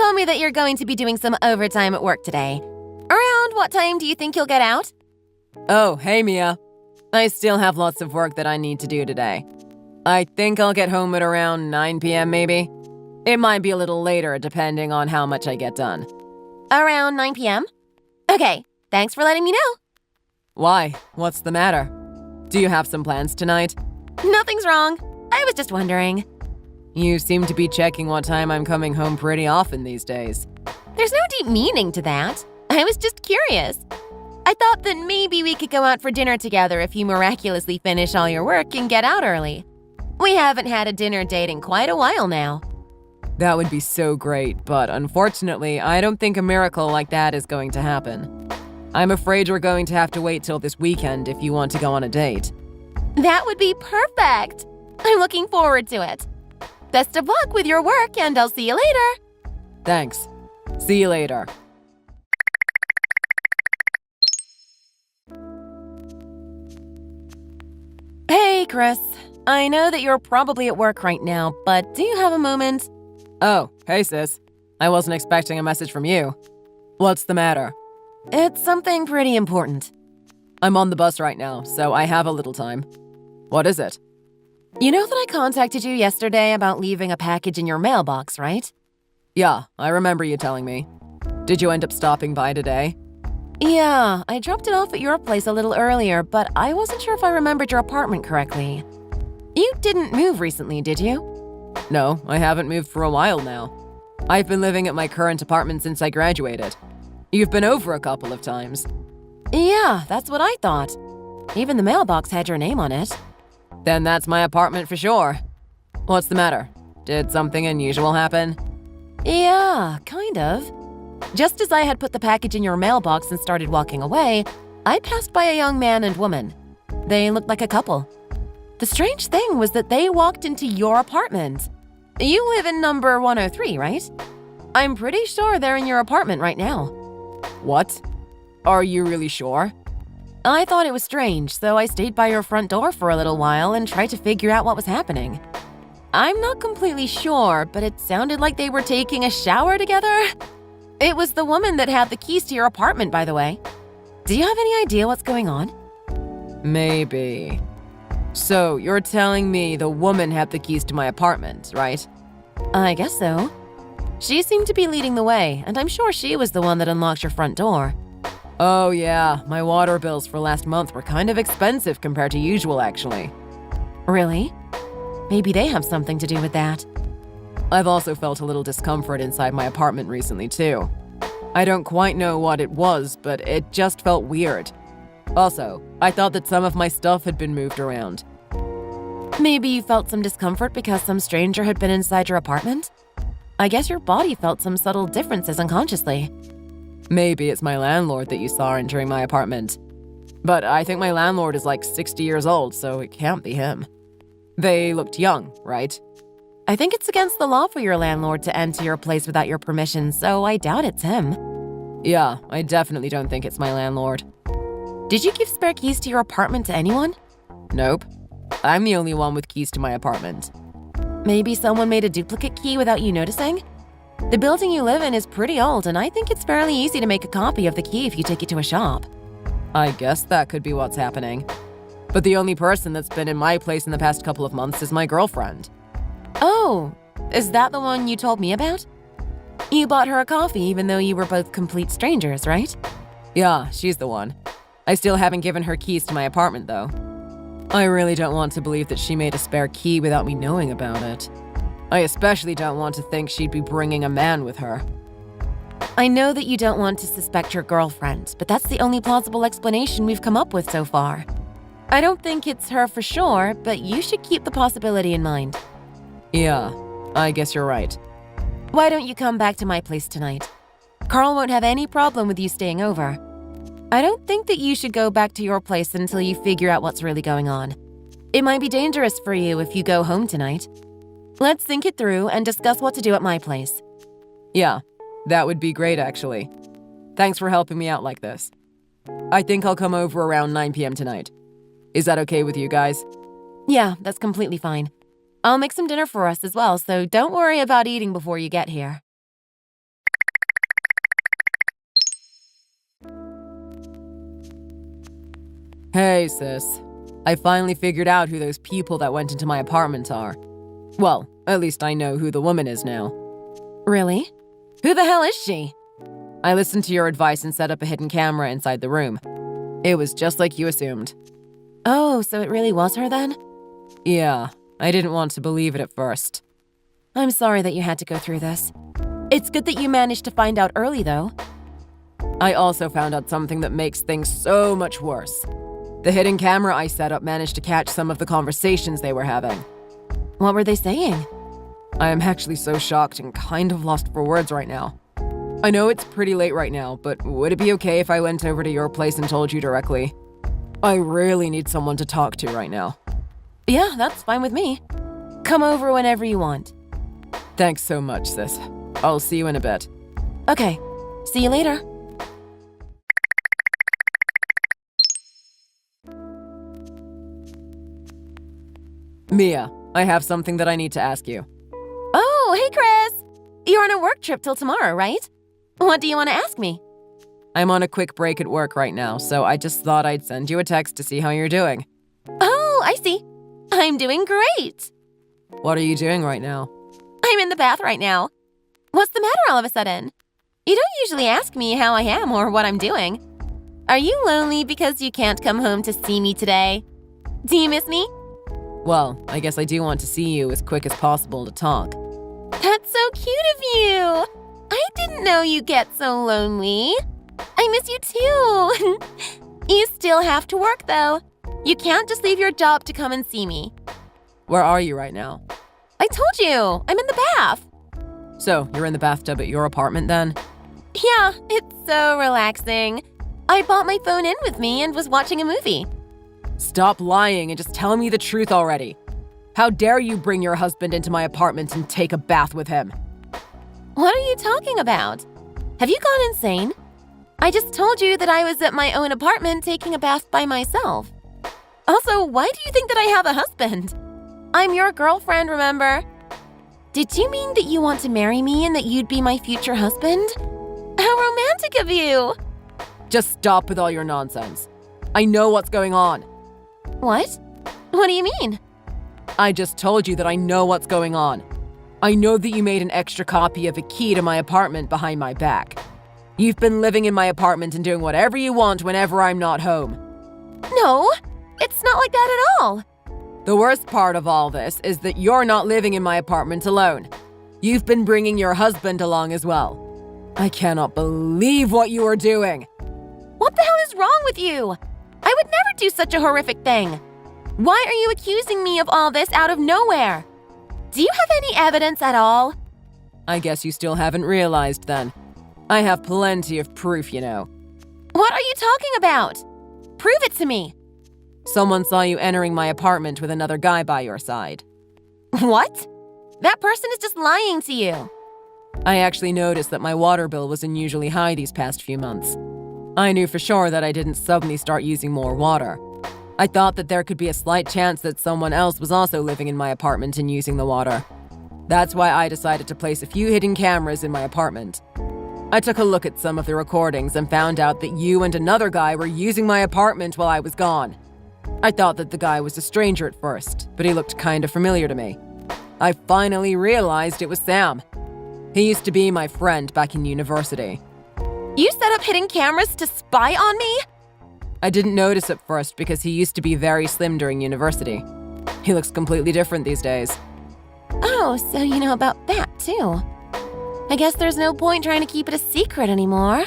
told me that you're going to be doing some overtime at work today. Around what time do you think you'll get out? Oh, hey Mia. I still have lots of work that I need to do today. I think I'll get home at around 9 p.m. maybe. It might be a little later depending on how much I get done. Around 9 p.m.? Okay, thanks for letting me know. Why? What's the matter? Do you have some plans tonight? Nothing's wrong. I was just wondering. You seem to be checking what time I'm coming home pretty often these days. There's no deep meaning to that. I was just curious. I thought that maybe we could go out for dinner together if you miraculously finish all your work and get out early. We haven't had a dinner date in quite a while now. That would be so great, but unfortunately, I don't think a miracle like that is going to happen. I'm afraid we're going to have to wait till this weekend if you want to go on a date. That would be perfect. I'm looking forward to it. Best of luck with your work, and I'll see you later. Thanks. See you later. Hey, Chris. I know that you're probably at work right now, but do you have a moment? Oh, hey sis. I wasn't expecting a message from you. What's the matter? It's something pretty important. I'm on the bus right now, so I have a little time. What is it? You know that I contacted you yesterday about leaving a package in your mailbox, right? Yeah, I remember you telling me. Did you end up stopping by today? Yeah, I dropped it off at your place a little earlier, but I wasn't sure if I remembered your apartment correctly. You didn't move recently, did you? No, I haven't moved for a while now. I've been living at my current apartment since I graduated. You've been over a couple of times. Yeah, that's what I thought. Even the mailbox had your name on it. Then that's my apartment for sure. What's the matter? Did something unusual happen? Yeah, kind of. Just as I had put the package in your mailbox and started walking away, I passed by a young man and woman. They looked like a couple. The strange thing was that they walked into your apartment. You live in number 103, right? I'm pretty sure they're in your apartment right now. What? Are you really sure? I thought it was strange, so I stayed by your front door for a little while and tried to figure out what was happening. I'm not completely sure, but it sounded like they were taking a shower together. It was the woman that had the keys to your apartment, by the way. Do you have any idea what's going on? Maybe. So, you're telling me the woman had the keys to my apartment, right? I guess so. She seemed to be leading the way, and I'm sure she was the one that unlocked your front door. Oh yeah, my water bills for last month were kind of expensive compared to usual, actually. Really? Maybe they have something to do with that. I've also felt a little discomfort inside my apartment recently, too. I don't quite know what it was, but it just felt weird. Also, I thought that some of my stuff had been moved around. Maybe you felt some discomfort because some stranger had been inside your apartment? I guess your body felt some subtle differences unconsciously. Maybe it's my landlord that you saw entering my apartment. But I think my landlord is like 60 years old, so it can't be him. They looked young, right? I think it's against the law for your landlord to enter your place without your permission, so I doubt it's him. Yeah, I definitely don't think it's my landlord. Did you give spare keys to your apartment to anyone? Nope. I'm the only one with keys to my apartment. Maybe someone made a duplicate key without you noticing? The building you live in is pretty old, and I think it's fairly easy to make a copy of the key if you take it to a shop. I guess that could be what's happening. But the only person that's been in my place in the past couple of months is my girlfriend. Oh, is that the one you told me about? You bought her a coffee even though you were both complete strangers, right? Yeah, she's the one. I still haven't given her keys to my apartment, though. I really don't want to believe that she made a spare key without me knowing about it. I especially don't want to think she'd be bringing a man with her. I know that you don't want to suspect your girlfriend, but that's the only plausible explanation we've come up with so far. I don't think it's her for sure, but you should keep the possibility in mind. Yeah, I guess you're right. Why don't you come back to my place tonight? Carl won't have any problem with you staying over. I don't think that you should go back to your place until you figure out what's really going on. It might be dangerous for you if you go home tonight. Let's think it through and discuss what to do at my place. Yeah, that would be great, actually. Thanks for helping me out like this. I think I'll come over around 9 p.m. tonight. Is that okay with you guys? Yeah, that's completely fine. I'll make some dinner for us as well, so don't worry about eating before you get here. Hey, sis. I finally figured out who those people that went into my apartment are. Well, at least I know who the woman is now. Really? Who the hell is she? I listened to your advice and set up a hidden camera inside the room. It was just like you assumed. Oh, so it really was her then? Yeah, I didn't want to believe it at first. I'm sorry that you had to go through this. It's good that you managed to find out early, though. I also found out something that makes things so much worse. The hidden camera I set up managed to catch some of the conversations they were having. What were they saying? I am actually so shocked and kind of lost for words right now. I know it's pretty late right now, but would it be okay if I went over to your place and told you directly? I really need someone to talk to right now. Yeah, that's fine with me. Come over whenever you want. Thanks so much, sis. I'll see you in a bit. Okay, see you later. Mia, I have something that I need to ask you. Oh, hey, Chris. You're on a work trip till tomorrow, right? What do you want to ask me? I'm on a quick break at work right now, so I just thought I'd send you a text to see how you're doing. Oh, I see. I'm doing great. What are you doing right now? I'm in the bath right now. What's the matter all of a sudden? You don't usually ask me how I am or what I'm doing. Are you lonely because you can't come home to see me today? Do you miss me? Well, I guess I do want to see you as quick as possible to talk. That's so cute of you. I didn't know you get so lonely. I miss you too. You still have to work though. You can't just leave your job to come and see me. Where are you right now? I told you, I'm in the bath. So, you're in the bathtub at your apartment then? Yeah, it's so relaxing. I brought my phone in with me and was watching a movie. Stop lying and just tell me the truth already. How dare you bring your husband into my apartment and take a bath with him? What are you talking about? Have you gone insane? I just told you that I was at my own apartment taking a bath by myself. Also, why do you think that I have a husband? I'm your girlfriend, remember? Did you mean that you want to marry me and that you'd be my future husband? How romantic of you! Just stop with all your nonsense. I know what's going on. What? What do you mean? I just told you that I know what's going on. I know that you made an extra copy of a key to my apartment behind my back. You've been living in my apartment and doing whatever you want whenever I'm not home. No, it's not like that at all. The worst part of all this is that you're not living in my apartment alone. You've been bringing your husband along as well. I cannot believe what you are doing. What the hell is wrong with you? I would never do such a horrific thing. Why are you accusing me of all this out of nowhere? Do you have any evidence at all? I guess you still haven't realized then. I have plenty of proof, you know. What are you talking about? Prove it to me. Someone saw you entering my apartment with another guy by your side. What? That person is just lying to you. I actually noticed that my water bill was unusually high these past few months. I knew for sure that I didn't suddenly start using more water. I thought that there could be a slight chance that someone else was also living in my apartment and using the water. That's why I decided to place a few hidden cameras in my apartment. I took a look at some of the recordings and found out that you and another guy were using my apartment while I was gone. I thought that the guy was a stranger at first, but he looked kind of familiar to me. I finally realized it was Sam. He used to be my friend back in university. You set up hidden cameras to spy on me? I didn't notice at first because he used to be very slim during university. He looks completely different these days. Oh, so you know about that too. I guess there's no point trying to keep it a secret anymore.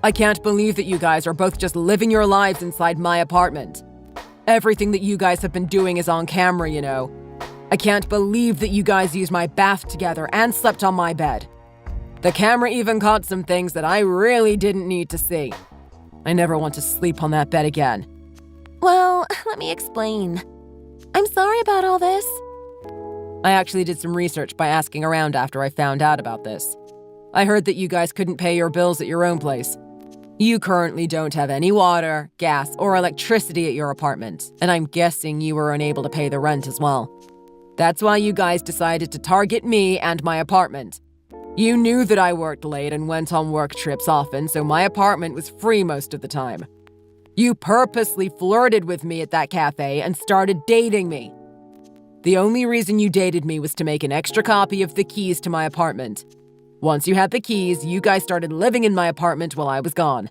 I can't believe that you guys are both just living your lives inside my apartment. Everything that you guys have been doing is on camera, you know. I can't believe that you guys used my bath together and slept on my bed. The camera even caught some things that I really didn't need to see. I never want to sleep on that bed again. Well, let me explain. I'm sorry about all this. I actually did some research by asking around after I found out about this. I heard that you guys couldn't pay your bills at your own place. You currently don't have any water, gas, or electricity at your apartment, and I'm guessing you were unable to pay the rent as well. That's why you guys decided to target me and my apartment. You knew that I worked late and went on work trips often, so my apartment was free most of the time. You purposely flirted with me at that cafe and started dating me. The only reason you dated me was to make an extra copy of the keys to my apartment. Once you had the keys, you guys started living in my apartment while I was gone.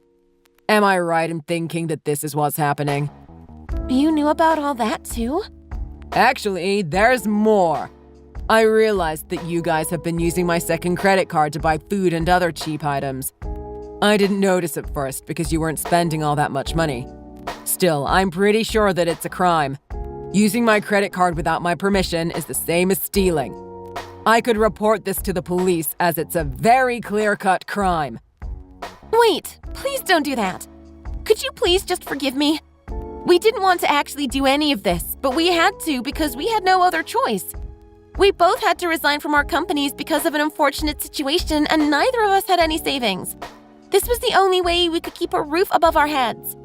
Am I right in thinking that this is what's happening? You knew about all that too? Actually, there's more. I realized that you guys have been using my second credit card to buy food and other cheap items. I didn't notice at first because you weren't spending all that much money. Still, I'm pretty sure that it's a crime. Using my credit card without my permission is the same as stealing. I could report this to the police as it's a very clear-cut crime. Wait, please don't do that. Could you please just forgive me? We didn't want to actually do any of this, but we had to because we had no other choice. We both had to resign from our companies because of an unfortunate situation, and neither of us had any savings. This was the only way we could keep a roof above our heads.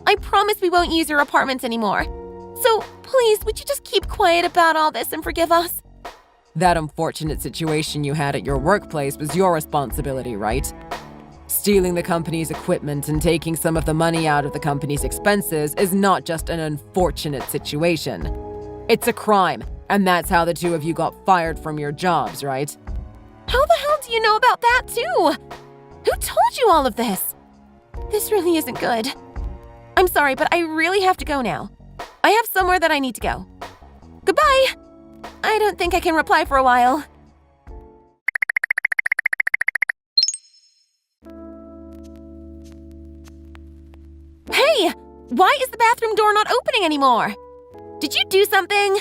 I promise we won't use your apartment anymore. So please, would you just keep quiet about all this and forgive us? That unfortunate situation you had at your workplace was your responsibility, right? Stealing the company's equipment and taking some of the money out of the company's expenses is not just an unfortunate situation. It's a crime, and that's how the two of you got fired from your jobs, right? How the hell do you know about that too? Who told you all of this? This really isn't good. I'm sorry, but I really have to go now. I have somewhere that I need to go. Goodbye! I don't think I can reply for a while. Hey! Why is the bathroom door not opening anymore? Did you do something?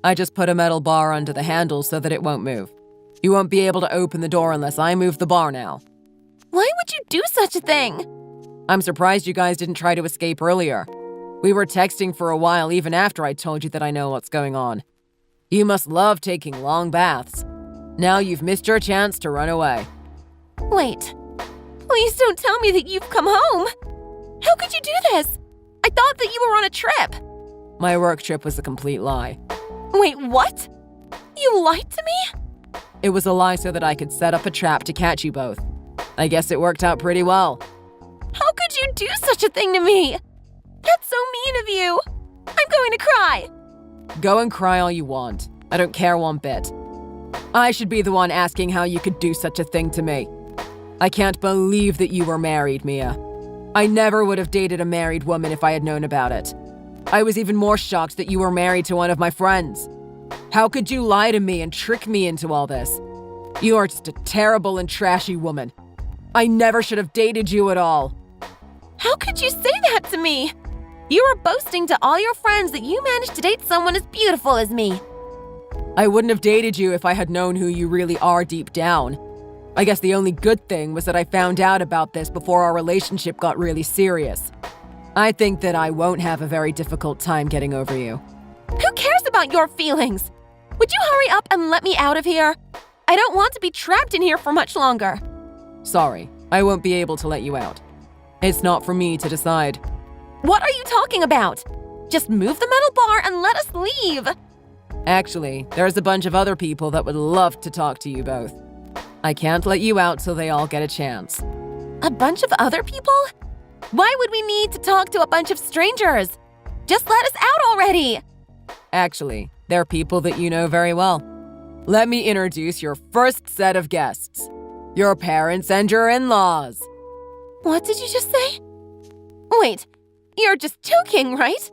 I just put a metal bar under the handle so that it won't move. You won't be able to open the door unless I move the bar now. Why would you do such a thing? I'm surprised you guys didn't try to escape earlier. We were texting for a while even after I told you that I know what's going on. You must love taking long baths. Now you've missed your chance to run away. Wait. Please don't tell me that you've come home. How could you do this? I thought that you were on a trip. My work trip was a complete lie. Wait, what? You lied to me? It was a lie so that I could set up a trap to catch you both. I guess it worked out pretty well. How could you do such a thing to me? That's so mean of you. I'm going to cry. Go and cry all you want. I don't care one bit. I should be the one asking how you could do such a thing to me. I can't believe that you were married, Mia. I never would have dated a married woman if I had known about it. I was even more shocked that you were married to one of my friends. How could you lie to me and trick me into all this? You are just a terrible and trashy woman. I never should have dated you at all. How could you say that to me? You were boasting to all your friends that you managed to date someone as beautiful as me. I wouldn't have dated you if I had known who you really are deep down. I guess the only good thing was that I found out about this before our relationship got really serious. I think that I won't have a very difficult time getting over you. Who cares about your feelings? Would you hurry up and let me out of here? I don't want to be trapped in here for much longer. Sorry, I won't be able to let you out. It's not for me to decide. What are you talking about? Just move the metal bar and let us leave. Actually, there's a bunch of other people that would love to talk to you both. I can't let you out till they all get a chance. A bunch of other people? Why would we need to talk to a bunch of strangers? Just let us out already. Actually, they're people that you know very well. Let me introduce your first set of guests. Your parents and your in-laws. What did you just say? Wait, you're just joking, right?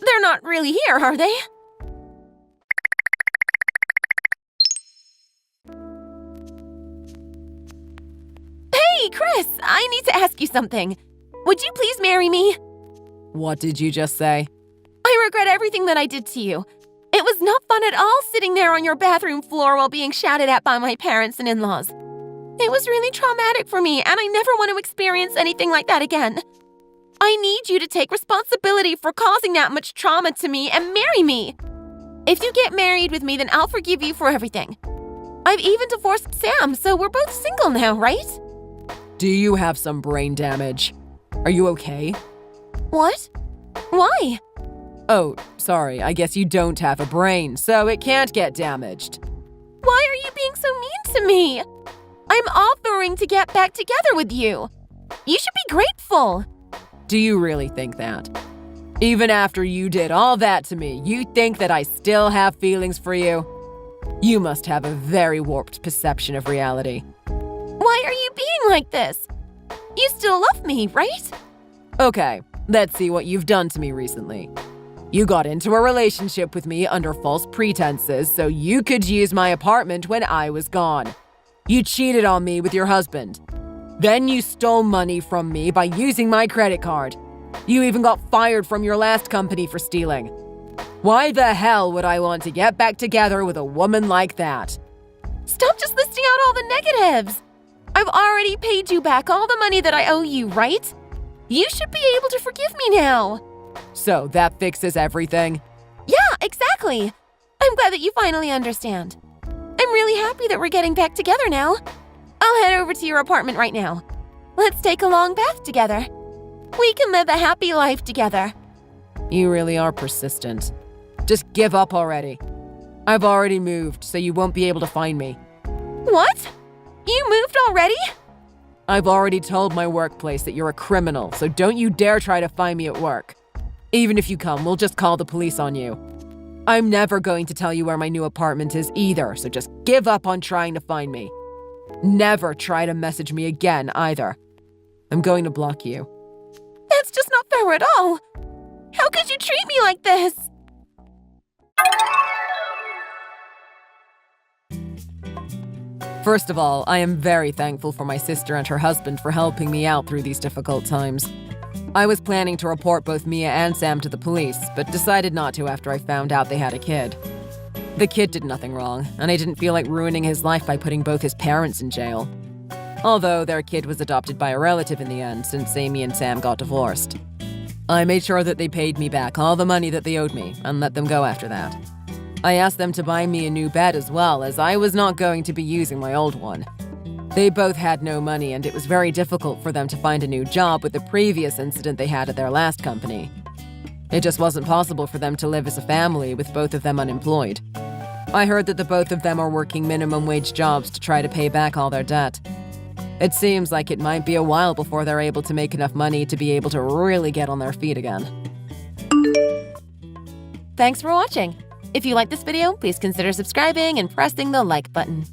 They're not really here, are they? Hey, Chris, I need to ask you something. Would you please marry me? What did you just say? I regret everything that I did to you. It was not fun at all sitting there on your bathroom floor while being shouted at by my parents and in-laws. It was really traumatic for me, and I never want to experience anything like that again. I need you to take responsibility for causing that much trauma to me and marry me. If you get married with me, then I'll forgive you for everything. I've even divorced Sam, so we're both single now, right? Do you have some brain damage? Are you okay? What? Why? Oh, sorry, I guess you don't have a brain, so it can't get damaged. Why are you being so mean to me? I'm offering to get back together with you. You should be grateful. Do you really think that? Even after you did all that to me, you think that I still have feelings for you? You must have a very warped perception of reality. Why are you being like this? You still love me, right? Okay, let's see what you've done to me recently. You got into a relationship with me under false pretenses so you could use my apartment when I was gone. You cheated on me with your husband. Then you stole money from me by using my credit card. You even got fired from your last company for stealing. Why the hell would I want to get back together with a woman like that? Stop just listing out all the negatives. I've already paid you back all the money that I owe you, right? You should be able to forgive me now. So that fixes everything? Yeah, exactly. I'm glad that you finally understand. I'm really happy that we're getting back together now. I'll head over to your apartment right now. Let's take a long bath together. We can live a happy life together. You really are persistent. Just give up already. I've already moved, so you won't be able to find me. What? You moved already? I've already told my workplace that you're a criminal, so don't you dare try to find me at work. Even if you come, we'll just call the police on you. I'm never going to tell you where my new apartment is either, so just give up on trying to find me. Never try to message me again either. I'm going to block you. That's just not fair at all. How could you treat me like this? First of all, I am very thankful for my sister and her husband for helping me out through these difficult times. I was planning to report both Mia and Sam to the police, but decided not to after I found out they had a kid. The kid did nothing wrong, and I didn't feel like ruining his life by putting both his parents in jail. Although their kid was adopted by a relative in the end, since Amy and Sam got divorced. I made sure that they paid me back all the money that they owed me, and let them go after that. I asked them to buy me a new bed as well, as I was not going to be using my old one. They both had no money, and it was very difficult for them to find a new job with the previous incident they had at their last company. It just wasn't possible for them to live as a family with both of them unemployed. I heard that the both of them are working minimum wage jobs to try to pay back all their debt. It seems like it might be a while before they're able to make enough money to be able to really get on their feet again. Thanks for watching. If you like this video, please consider subscribing and pressing the like button.